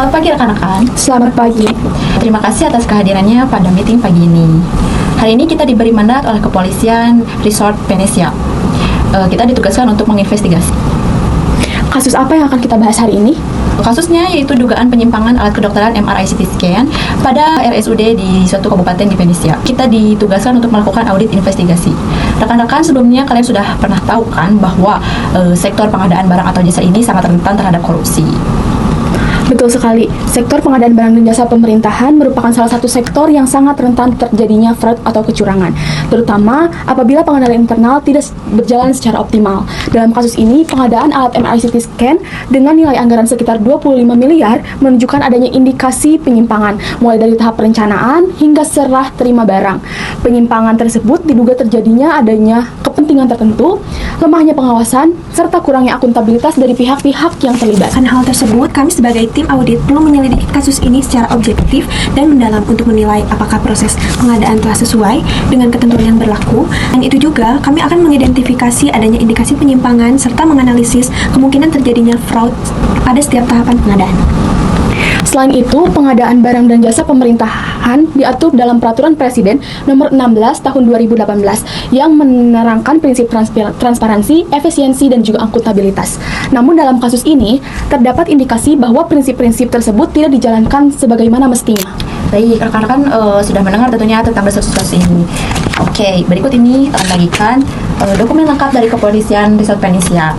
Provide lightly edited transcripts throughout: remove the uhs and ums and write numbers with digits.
Selamat pagi rekan-rekan. Selamat pagi. Terima kasih atas kehadirannya pada meeting pagi ini. Hari ini kita diberi mandat oleh Kepolisian Resort Venesia. Kita ditugaskan untuk menginvestigasi. Kasus apa yang akan kita bahas hari ini? Kasusnya yaitu dugaan penyimpangan alat kedokteran MRI CT scan pada RSUD di suatu kabupaten di Venesia. Kita ditugaskan untuk melakukan audit investigasi. Rekan-rekan, sebelumnya kalian sudah pernah tahu kan bahwa sektor pengadaan barang atau jasa ini sangat rentan terhadap korupsi. Betul sekali, sektor pengadaan barang dan jasa pemerintahan merupakan salah satu sektor yang sangat rentan terjadinya fraud atau kecurangan, terutama apabila pengadaan internal tidak berjalan secara optimal. Dalam kasus ini, pengadaan alat MRI CT scan dengan nilai anggaran sekitar 25 miliar menunjukkan adanya indikasi penyimpangan, mulai dari tahap perencanaan hingga serah terima barang. Penyimpangan tersebut diduga terjadinya adanya kepentingan tertentu, lemahnya pengawasan, serta kurangnya akuntabilitas dari pihak-pihak yang terlibat. Akan hal tersebut, kami sebagai tim audit perlu menyelidiki kasus ini secara objektif dan mendalam untuk menilai apakah proses pengadaan telah sesuai dengan ketentuan yang berlaku. Dan itu juga, kami akan mengidentifikasi adanya indikasi penyimpangan serta menganalisis kemungkinan terjadinya fraud pada setiap tahapan pengadaan. Selain itu, pengadaan barang dan jasa pemerintahan diatur dalam Peraturan Presiden Nomor 16 Tahun 2018 yang menerangkan prinsip transparansi, efisiensi, dan juga akuntabilitas. Namun dalam kasus ini, terdapat indikasi bahwa prinsip-prinsip tersebut tidak dijalankan sebagaimana mestinya. Baik, rekan-rekan sudah mendengar tentunya tentang kasus ini. Oke, berikut ini akan bagikan dokumen lengkap dari Kepolisian Resort Venesia.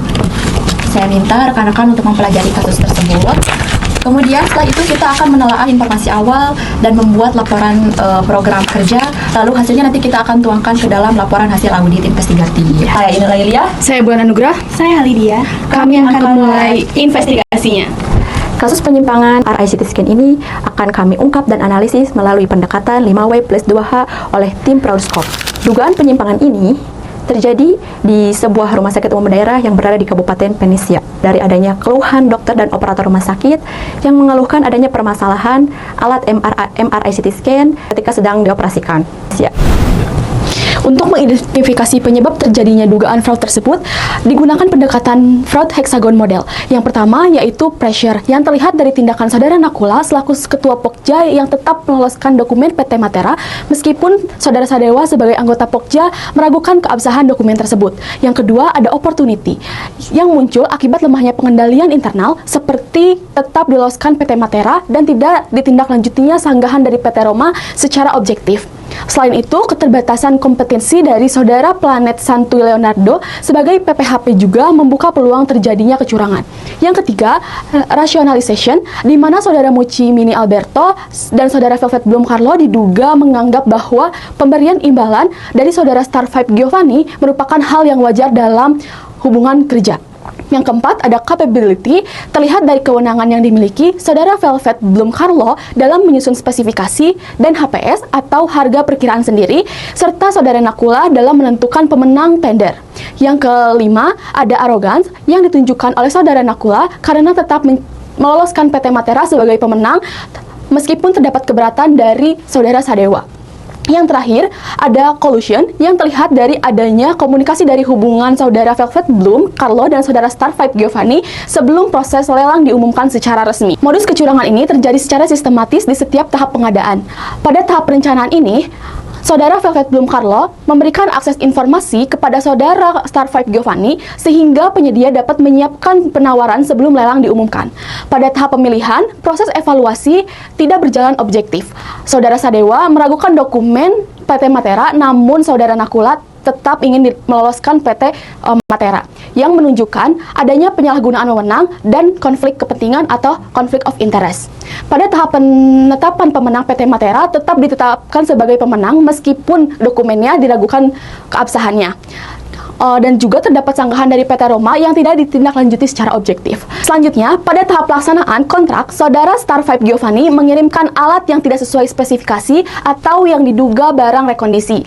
Saya minta rekan-rekan untuk mempelajari kasus tersebut. Kemudian setelah itu kita akan menelaah informasi awal dan membuat laporan program kerja. Lalu hasilnya nanti kita akan tuangkan ke dalam laporan hasil audit investigatif. Saya Inilah Lilia. Saya Buana Nugrah. Saya Halidia. Kami akan memulai investigasinya. Kasus penyimpangan MRI CT scan ini akan kami ungkap dan analisis melalui pendekatan 5W+2H oleh tim Prodskop. Dugaan penyimpangan ini terjadi di sebuah rumah sakit umum daerah yang berada di Kabupaten Venesia. Dari adanya keluhan dokter dan operator rumah sakit yang mengeluhkan adanya permasalahan alat MRI CT scan ketika sedang dioperasikan. Untuk mengidentifikasi penyebab terjadinya dugaan fraud tersebut, digunakan pendekatan fraud hexagon model. Yang pertama yaitu pressure, yang terlihat dari tindakan saudara Nakula selaku Ketua Pokja yang tetap meloloskan dokumen PT Matera, meskipun saudara Sadewa sebagai anggota Pokja meragukan keabsahan dokumen tersebut. Yang kedua ada opportunity, yang muncul akibat lemahnya pengendalian internal, seperti tetap diloloskan PT Matera dan tidak ditindaklanjutinya sanggahan dari PT Roma secara objektif. Selain itu, keterbatasan kompetensi dari saudara Planet Santuy Leonardo sebagai PPHP juga membuka peluang terjadinya kecurangan. Yang ketiga, rationalization, di mana saudara Muci Mini Alberto dan saudara Velvet Bloom Carlo diduga menganggap bahwa pemberian imbalan dari saudara Starfive Giovanni merupakan hal yang wajar dalam hubungan kerja. Yang keempat, ada capability, terlihat dari kewenangan yang dimiliki saudara Velvet Bloom Carlo dalam menyusun spesifikasi dan HPS atau harga perkiraan sendiri, serta saudara Nakula dalam menentukan pemenang tender. Yang kelima, ada arrogance yang ditunjukkan oleh saudara Nakula karena tetap meloloskan PT Matera sebagai pemenang meskipun terdapat keberatan dari saudara Sadewa. Yang terakhir, ada collusion yang terlihat dari adanya komunikasi dari hubungan saudara Velvet Bloom Carlo dan saudara Starfive Giovanni sebelum proses lelang diumumkan secara resmi. Modus kecurangan ini terjadi secara sistematis di setiap tahap pengadaan. Pada tahap perencanaan ini, saudara Velvet Bloom Carlo memberikan akses informasi kepada saudara Starfive Giovanni sehingga penyedia dapat menyiapkan penawaran sebelum lelang diumumkan. Pada tahap pemilihan, proses evaluasi tidak berjalan objektif. Saudara Sadewa meragukan dokumen PT Matera, namun saudara Nakula tetap ingin meloloskan PT Matera, yang menunjukkan adanya penyalahgunaan wewenang dan konflik kepentingan atau conflict of interest. Pada tahap penetapan pemenang, PT Matera tetap ditetapkan sebagai pemenang meskipun dokumennya diragukan keabsahannya. Dan juga terdapat sanggahan dari PT Roma yang tidak ditindaklanjuti secara objektif. Selanjutnya, pada tahap pelaksanaan kontrak, saudara Starfive Giovanni mengirimkan alat yang tidak sesuai spesifikasi atau yang diduga barang rekondisi.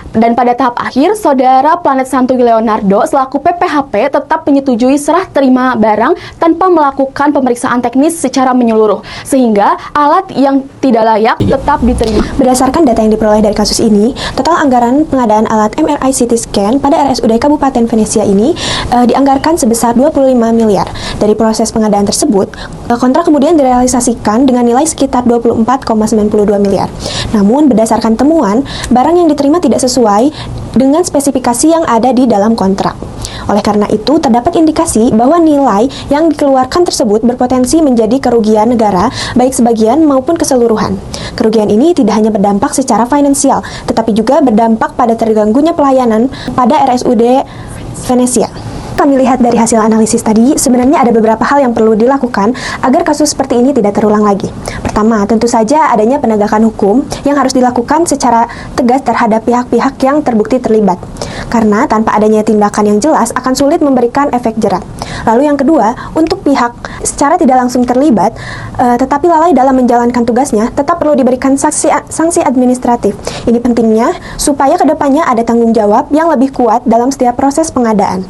Dan pada tahap akhir, saudara Planet Santuy Leonardo selaku PPHP tetap menyetujui serah terima barang tanpa melakukan pemeriksaan teknis secara menyeluruh, sehingga alat yang tidak layak tetap diterima. Berdasarkan data yang diperoleh dari kasus ini, total anggaran pengadaan alat MRI CT scan pada RSUD Kabupaten Venesia ini dianggarkan sebesar 25 miliar. Dari proses pengadaan tersebut, kontrak kemudian direalisasikan dengan nilai sekitar 24,92 miliar. Namun, berdasarkan temuan, barang yang diterima tidak sesuai dengan spesifikasi yang ada di dalam kontrak. Oleh karena itu, terdapat indikasi bahwa nilai yang dikeluarkan tersebut berpotensi menjadi kerugian negara, baik sebagian maupun keseluruhan. Kerugian ini tidak hanya berdampak secara finansial, tetapi juga berdampak pada terganggunya pelayanan pada RSUD Venesia. Kami lihat dari hasil analisis tadi, sebenarnya ada beberapa hal yang perlu dilakukan agar kasus seperti ini tidak terulang lagi. Pertama, tentu saja adanya penegakan hukum yang harus dilakukan secara tegas terhadap pihak-pihak yang terbukti terlibat. Karena tanpa adanya tindakan yang jelas akan sulit memberikan efek jerat. Lalu yang kedua, untuk pihak secara tidak langsung terlibat, tetapi lalai dalam menjalankan tugasnya, tetap perlu diberikan sanksi administratif. Ini pentingnya supaya kedepannya ada tanggung jawab yang lebih kuat dalam setiap proses pengadaan.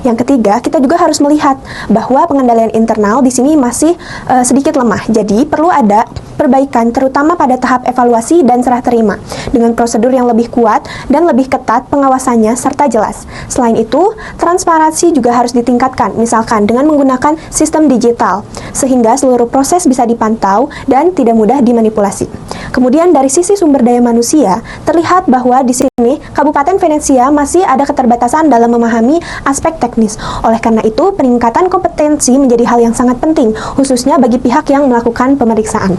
Yang ketiga, kita juga harus melihat bahwa pengendalian internal di sini masih sedikit lemah. Jadi, perlu ada perbaikan terutama pada tahap evaluasi dan serah terima dengan prosedur yang lebih kuat dan lebih ketat pengawasannya serta jelas. Selain itu, transparansi juga harus ditingkatkan, misalkan dengan menggunakan sistem digital sehingga seluruh proses bisa dipantau dan tidak mudah dimanipulasi. Kemudian dari sisi sumber daya manusia, terlihat bahwa di sini Kabupaten Venesia masih ada keterbatasan dalam memahami aspek teknis. Oleh karena itu, peningkatan kompetensi menjadi hal yang sangat penting, khususnya bagi pihak yang melakukan pemeriksaan.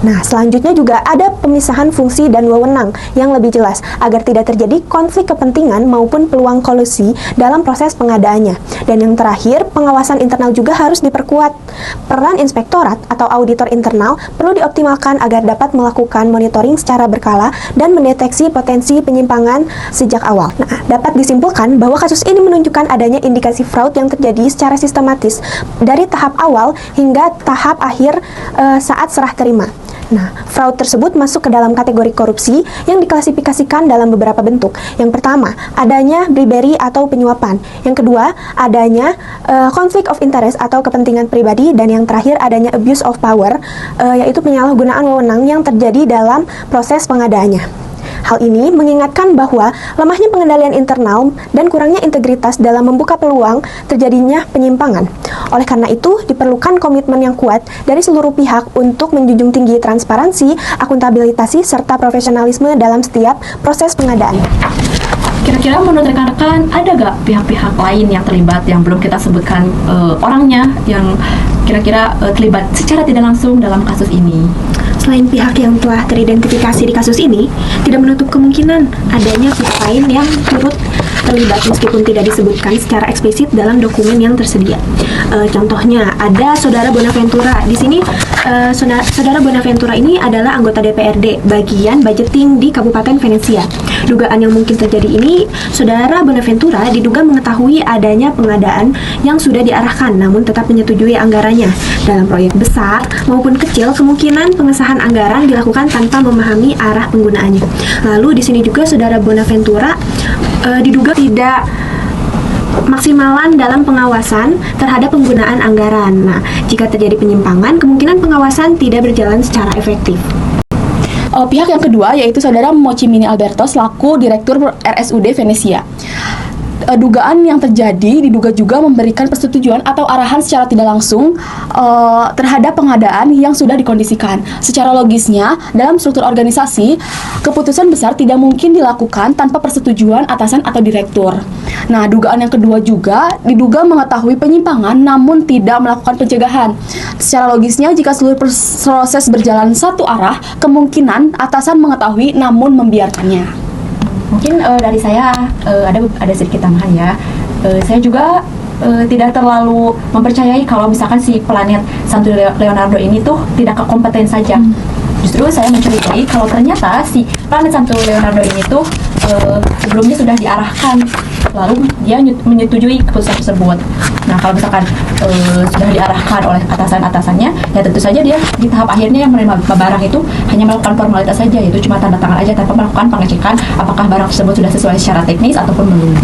Nah, selanjutnya juga ada pemisahan fungsi dan wewenang yang lebih jelas agar tidak terjadi konflik kepentingan maupun peluang kolusi dalam proses pengadaannya. Dan yang terakhir, pengawasan internal juga harus diperkuat. Peran inspektorat atau auditor internal perlu dioptimalkan agar dapat melakukan monitoring secara berkala dan mendeteksi potensi penyimpangan sejak awal. Nah, dapat disimpulkan bahwa kasus ini menunjukkan adanya indikasi fraud yang terjadi secara sistematis dari tahap awal hingga tahap akhir saat serah terima. Nah, fraud tersebut masuk ke dalam kategori korupsi yang diklasifikasikan dalam beberapa bentuk. Yang pertama, adanya bribery atau penyuapan. Yang kedua, adanya conflict of interest atau kepentingan pribadi. Dan yang terakhir, adanya abuse of power, yaitu penyalahgunaan wewenang yang terjadi dalam proses pengadaannya. Hal ini mengingatkan bahwa lemahnya pengendalian internal dan kurangnya integritas dalam membuka peluang terjadinya penyimpangan. Oleh karena itu, diperlukan komitmen yang kuat dari seluruh pihak untuk menjunjung tinggi transparansi, akuntabilitas, serta profesionalisme dalam setiap proses pengadaan. Kira-kira menurut rekan-rekan ada gak pihak-pihak lain yang terlibat yang belum kita sebutkan orangnya yang kira-kira terlibat secara tidak langsung dalam kasus ini? Selain pihak yang telah teridentifikasi di kasus ini, tidak menutup kemungkinan adanya pihak lain yang turut terlibat meskipun tidak disebutkan secara eksplisit dalam dokumen yang tersedia. Contohnya, ada Saudara Bonaventura. Di sini, Saudara Bonaventura ini adalah anggota DPRD bagian budgeting di Kabupaten Venesia. Dugaan yang mungkin terjadi ini, Saudara Bonaventura diduga mengetahui adanya pengadaan yang sudah diarahkan, namun tetap menyetujui anggarannya. Dalam proyek besar maupun kecil, kemungkinan pengesahan anggaran dilakukan tanpa memahami arah penggunaannya. Lalu di sini juga Saudara Bonaventura diduga tidak maksimalan dalam pengawasan terhadap penggunaan anggaran. Nah, jika terjadi penyimpangan, kemungkinan pengawasan tidak berjalan secara efektif. Pihak yang kedua yaitu Saudara Mocimini Alberto selaku Direktur RSUD Venesia. Dugaan yang terjadi diduga juga memberikan persetujuan atau arahan secara tidak langsung terhadap pengadaan yang sudah dikondisikan. Secara logisnya, dalam struktur organisasi, keputusan besar tidak mungkin dilakukan tanpa persetujuan atasan atau direktur. Nah, dugaan yang kedua juga diduga mengetahui penyimpangan namun tidak melakukan pencegahan. Secara logisnya, jika seluruh proses berjalan satu arah, kemungkinan atasan mengetahui namun membiarkannya. Mungkin dari saya ada sedikit tambahan ya. Saya juga tidak terlalu mempercayai kalau misalkan si Planet Santuy Leonardo ini tuh tidak kompeten saja. Justru saya mencurigai kalau ternyata si Planet Santuy Leonardo ini tuh sebelumnya sudah diarahkan, lalu dia menyetujui keputusan tersebut. Nah, kalau misalkan sudah diarahkan oleh atasan-atasannya, ya tentu saja dia di tahap akhirnya yang menerima barang itu hanya melakukan formalitas saja, yaitu cuma tanda tangan aja tanpa melakukan pengecekan apakah barang tersebut sudah sesuai secara teknis ataupun belum.